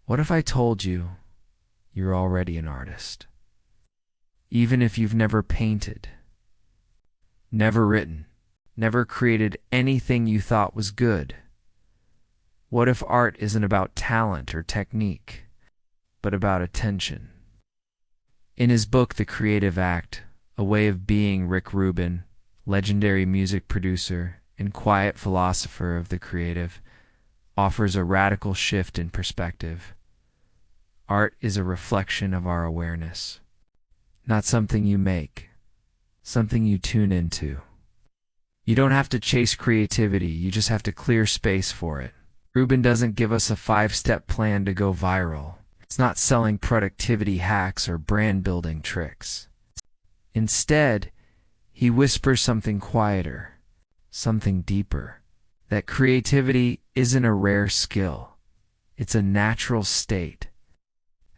What if I told you you're already an artist? Even if you've never painted, never written, never created anything you thought was good. What if art isn't about talent or technique, but about attention? In his book, The Creative Act, A Way of Being, Rick Rubin, legendary music producer and quiet philosopher of the creative, offers a radical shift in perspective. Art is a reflection of our awareness, not something you make, something you tune into. You don't have to chase creativity, you just have to clear space for it. Rubin doesn't give us a 5-step plan to go viral. It's not selling productivity hacks or brand-building tricks. Instead, he whispers something quieter, something deeper. That creativity isn't a rare skill. It's a natural state.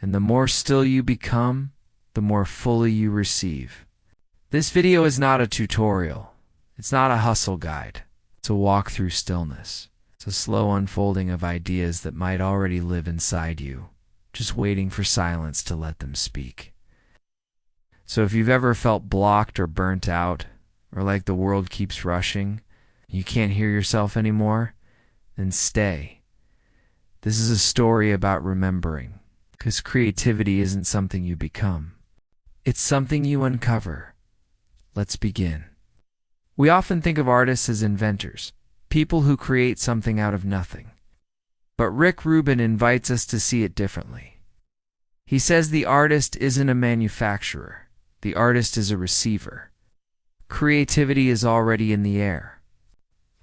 And the more still you become, the more fully you receive. This video is not a tutorial. It's not a hustle guide. It's a walk through stillness. It's a slow unfolding of ideas that might already live inside you, just waiting for silence to let them speak. So if you've ever felt blocked or burnt out, or like the world keeps rushing, you can't hear yourself anymore, then stay. This is a story about remembering, because creativity isn't something you become. It's something you uncover. Let's begin. We often think of artists as inventors, people who create something out of nothing. But Rick Rubin invites us to see it differently. He says the artist isn't a manufacturer. The artist is a receiver. Creativity is already in the air,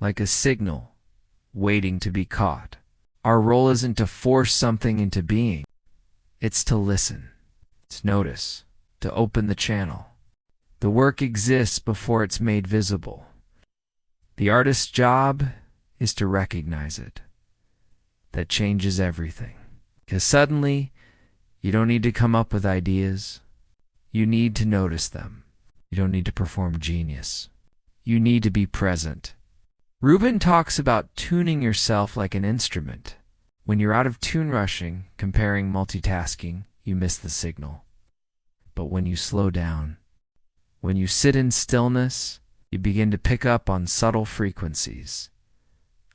like a signal, waiting to be caught. Our role isn't to force something into being. It's to listen, to notice, to open the channel. The work exists before it's made visible. The artist's job is to recognize it. That changes everything. Because suddenly, you don't need to come up with ideas. You need to notice them. You don't need to perform genius. You need to be present. Rubin talks about tuning yourself like an instrument. When you're out of tune rushing, comparing, multitasking, you miss the signal. But when you slow down, when you sit in stillness, you begin to pick up on subtle frequencies.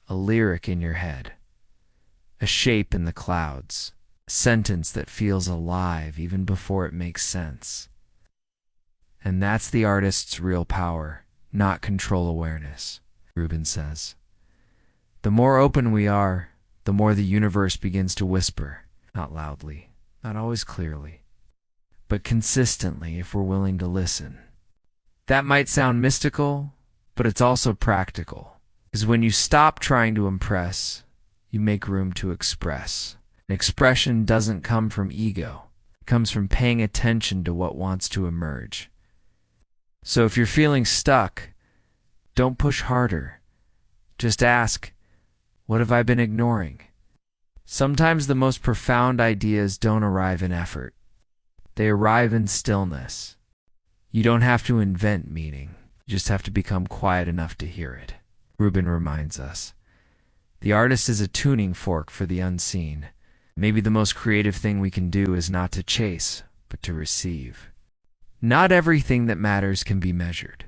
A lyric in your head, a shape in the clouds, a sentence that feels alive even before it makes sense. And that's the artist's real power, not control awareness, Rubin says. The more open we are, the more the universe begins to whisper, not loudly, not always clearly, but consistently if we're willing to listen. That might sound mystical, but it's also practical. Because when you stop trying to impress, you make room to express. An expression doesn't come from ego. It comes from paying attention to what wants to emerge. So if you're feeling stuck, don't push harder. Just ask, what have I been ignoring? Sometimes the most profound ideas don't arrive in effort. They arrive in stillness. You don't have to invent meaning. You just have to become quiet enough to hear it. Rubin reminds us. The artist is a tuning fork for the unseen. Maybe the most creative thing we can do is not to chase, but to receive. Not everything that matters can be measured.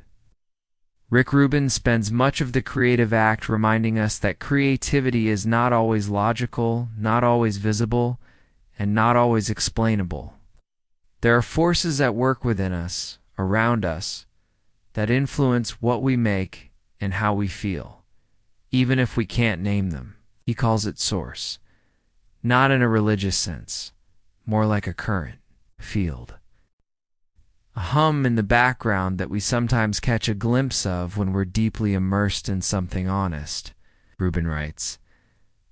Rick Rubin spends much of the creative act reminding us that creativity is not always logical, not always visible, and not always explainable. There are forces at work within us, around us, that influence what we make and how we feel, even if we can't name them. He calls it source, not in a religious sense, more like a current, field. A hum in the background that we sometimes catch a glimpse of when we're deeply immersed in something honest, Rubin writes.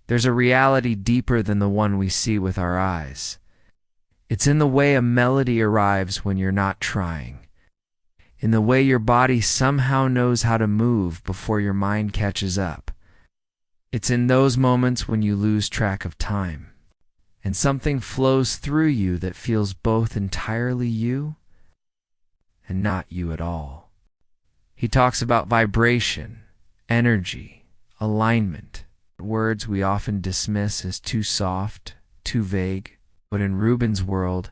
There's a reality deeper than the one we see with our eyes. It's in the way a melody arrives when you're not trying, in the way your body somehow knows how to move before your mind catches up. It's in those moments when you lose track of time, and something flows through you that feels both entirely you and not you at all. He talks about vibration, energy, alignment, words we often dismiss as too soft, too vague, but in Rubin's world,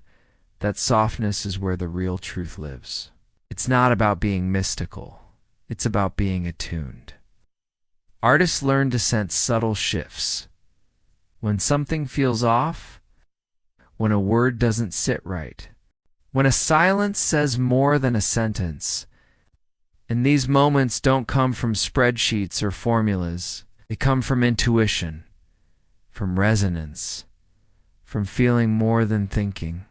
that softness is where the real truth lives. It's not about being mystical. It's about being attuned. Artists learn to sense subtle shifts. When something feels off, when a word doesn't sit right, when a silence says more than a sentence. And these moments don't come from spreadsheets or formulas. They come from intuition, from resonance, from feeling more than thinking.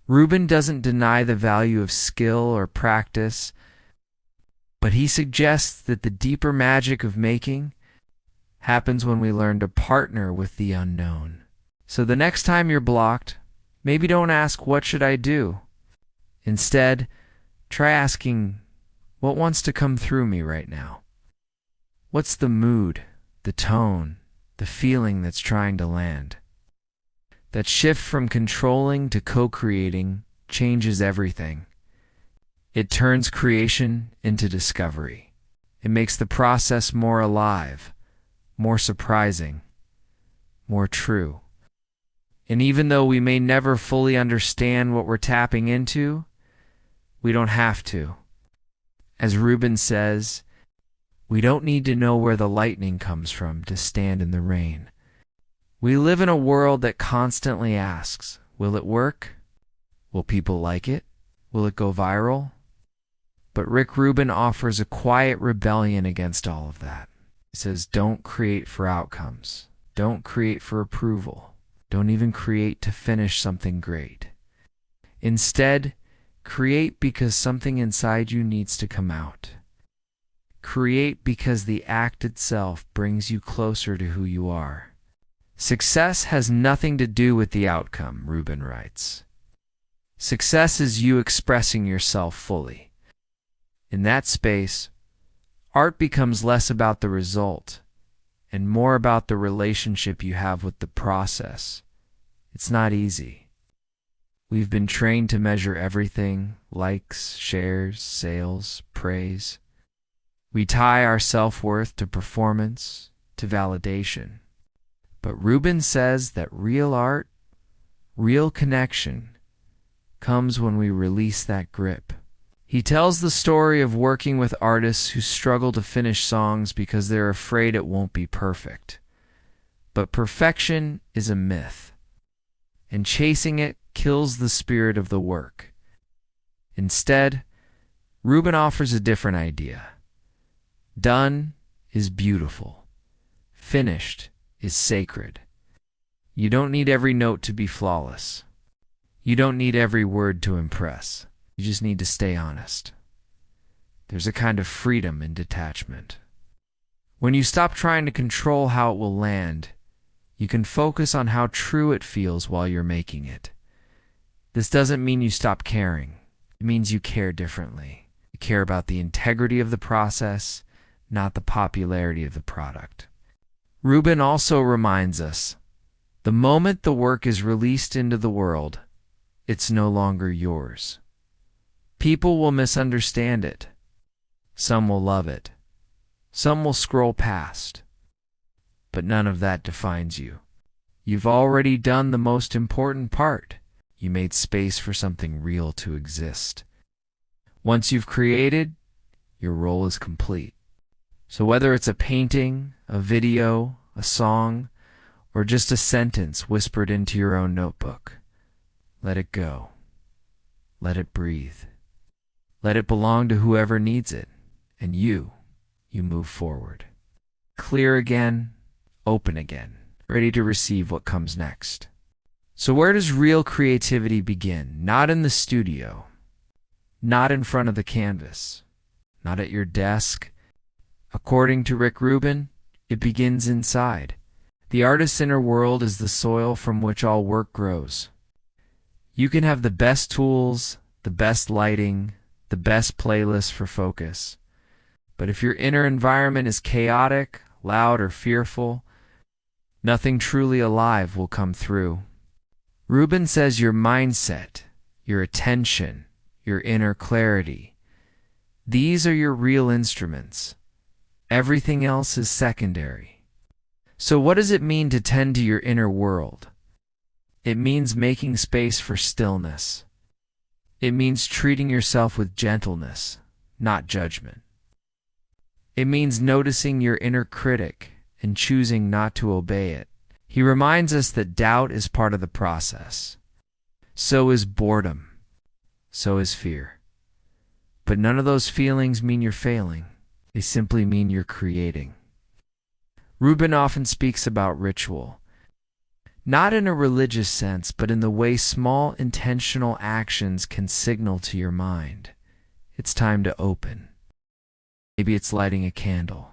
Rubin doesn't deny the value of skill or practice, but he suggests that the deeper magic of making happens when we learn to partner with the unknown. So the next time you're blocked, maybe don't ask, "What should I do?" Instead, try asking, "What wants to come through me right now?" What's the mood, the tone, the feeling that's trying to land? That shift from controlling to co-creating changes everything. It turns creation into discovery. It makes the process more alive, more surprising, more true. And even though we may never fully understand what we're tapping into, we don't have to. As Rubin says, we don't need to know where the lightning comes from to stand in the rain. We live in a world that constantly asks, will it work? Will people like it? Will it go viral? But Rick Rubin offers a quiet rebellion against all of that. He says, don't create for outcomes. Don't create for approval. Don't even create to finish something great. Instead, create because something inside you needs to come out. Create because the act itself brings you closer to who you are. Success has nothing to do with the outcome, Rubin writes. Success is you expressing yourself fully. In that space, art becomes less about the result and more about the relationship you have with the process. It's not easy. We've been trained to measure everything: likes, shares, sales, praise. We tie our self-worth to performance, to validation. But Rubin says that real art, real connection, comes when we release that grip. He tells the story of working with artists who struggle to finish songs because they're afraid it won't be perfect. But perfection is a myth, and chasing it kills the spirit of the work. Instead, Rubin offers a different idea. Done is beautiful. Finished is sacred. You don't need every note to be flawless. You don't need every word to impress. You just need to stay honest. There's a kind of freedom in detachment. When you stop trying to control how it will land, you can focus on how true it feels while you're making it. This doesn't mean you stop caring. It means you care differently. You care about the integrity of the process, not the popularity of the product. Rubin also reminds us, the moment the work is released into the world, it's no longer yours. People will misunderstand it. Some will love it. Some will scroll past. But none of that defines you. You've already done the most important part. You made space for something real to exist. Once you've created, your role is complete. So whether it's a painting, a video, a song, or just a sentence whispered into your own notebook, let it go. Let it breathe. Let it belong to whoever needs it, and you move forward. Clear again, open again, ready to receive what comes next. So where does real creativity begin? Not in the studio, not in front of the canvas, not at your desk. According to Rick Rubin, it begins inside. The artist's inner world is the soil from which all work grows. You can have the best tools, the best lighting, the best playlist for focus. But if your inner environment is chaotic, loud, or fearful, nothing truly alive will come through. Rubin says your mindset, your attention, your inner clarity, these are your real instruments. Everything else is secondary. So what does it mean to tend to your inner world? It means making space for stillness. It means treating yourself with gentleness, not judgment. It means noticing your inner critic and choosing not to obey it. He reminds us that doubt is part of the process. So is boredom. So is fear. But none of those feelings mean you're failing. They simply mean you're creating. Rubin often speaks about ritual, not in a religious sense, but in the way small intentional actions can signal to your mind, it's time to open. Maybe it's lighting a candle.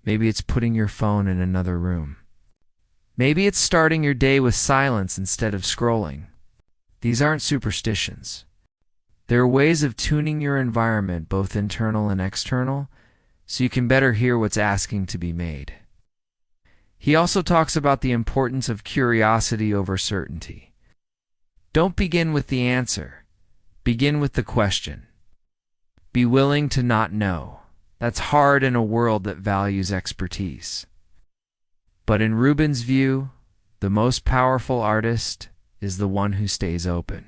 Maybe it's putting your phone in another room. Maybe it's starting your day with silence instead of scrolling. These aren't superstitions. They're ways of tuning your environment, both internal and external, so you can better hear what's asking to be made. He also talks about the importance of curiosity over certainty. Don't begin with the answer. Begin with the question. Be willing to not know. That's hard in a world that values expertise. But in Rubin's view, the most powerful artist is the one who stays open,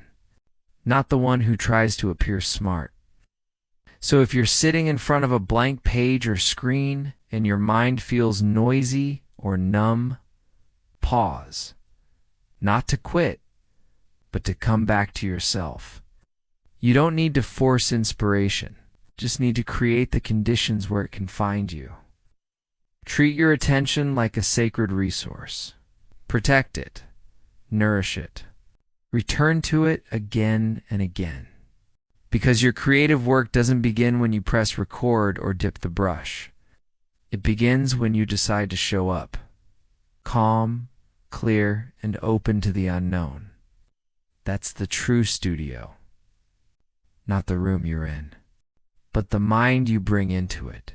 not the one who tries to appear smart. So if you're sitting in front of a blank page or screen and your mind feels noisy or numb, pause. Not to quit, but to come back to yourself. You don't need to force inspiration. Just need to create the conditions where it can find you. Treat your attention like a sacred resource. Protect it. Nourish it. Return to it again and again. Because your creative work doesn't begin when you press record or dip the brush. It begins when you decide to show up, calm, clear, and open to the unknown. That's the true studio. Not the room you're in, but the mind you bring into it.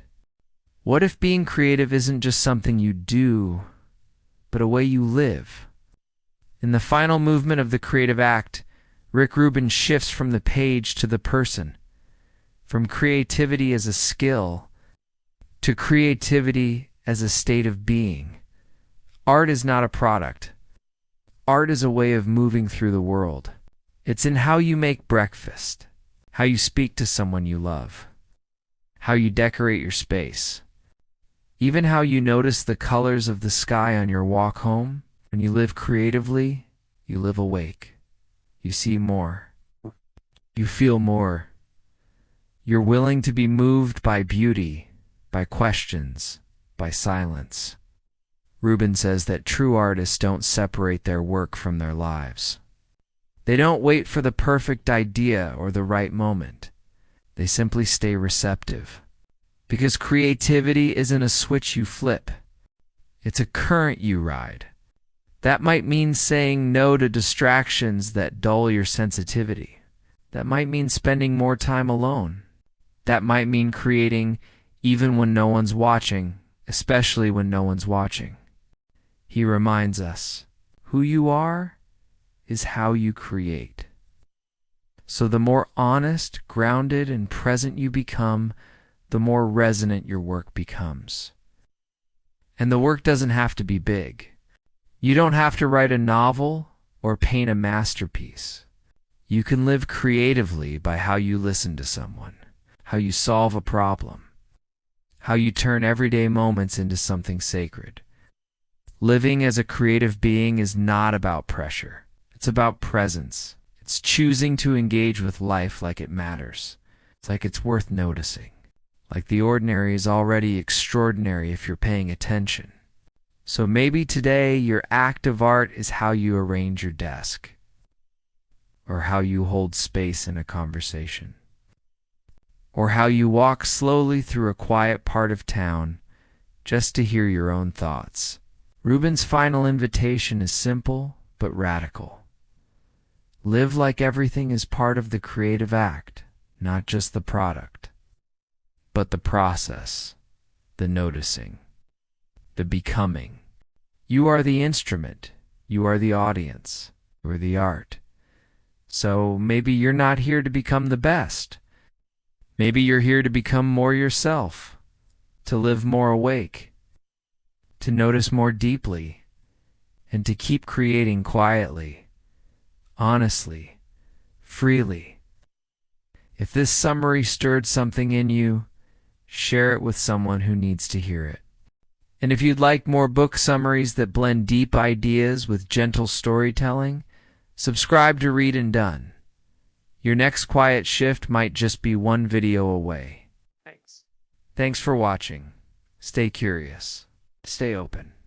What if being creative isn't just something you do, but a way you live? In the final movement of the creative act, Rick Rubin shifts from the page to the person, from creativity as a skill to creativity as a state of being. Art is not a product. Art is a way of moving through the world. It's in how you make breakfast, how you speak to someone you love, how you decorate your space, even how you notice the colors of the sky on your walk home. When you live creatively, you live awake. You see more. You feel more. You're willing to be moved by beauty, by questions, by silence. Rubin says that true artists don't separate their work from their lives. They don't wait for the perfect idea or the right moment. They simply stay receptive. Because creativity isn't a switch you flip. It's a current you ride. That might mean saying no to distractions that dull your sensitivity. That might mean spending more time alone. That might mean creating even when no one's watching, especially when no one's watching. He reminds us, who you are is how you create. So the more honest, grounded, and present you become, the more resonant your work becomes. And the work doesn't have to be big. You don't have to write a novel or paint a masterpiece. You can live creatively by how you listen to someone, how you solve a problem, how you turn everyday moments into something sacred. Living as a creative being is not about pressure. It's about presence. It's choosing to engage with life like it matters. It's like it's worth noticing. Like the ordinary is already extraordinary if you're paying attention. So maybe today your act of art is how you arrange your desk, or how you hold space in a conversation, or how you walk slowly through a quiet part of town just to hear your own thoughts. Rubin's final invitation is simple but radical. Live like everything is part of the creative act, not just the product, but the process, the noticing, the becoming. You are the instrument. You are the audience. You are the art. So maybe you're not here to become the best. Maybe you're here to become more yourself, to live more awake, to notice more deeply, and to keep creating quietly, honestly, freely. If this summary stirred something in you, share it with someone who needs to hear it. And if you'd like more book summaries that blend deep ideas with gentle storytelling, subscribe to Read and Done. Your next quiet shift might just be one video away. Thanks for watching. Stay curious. Stay open.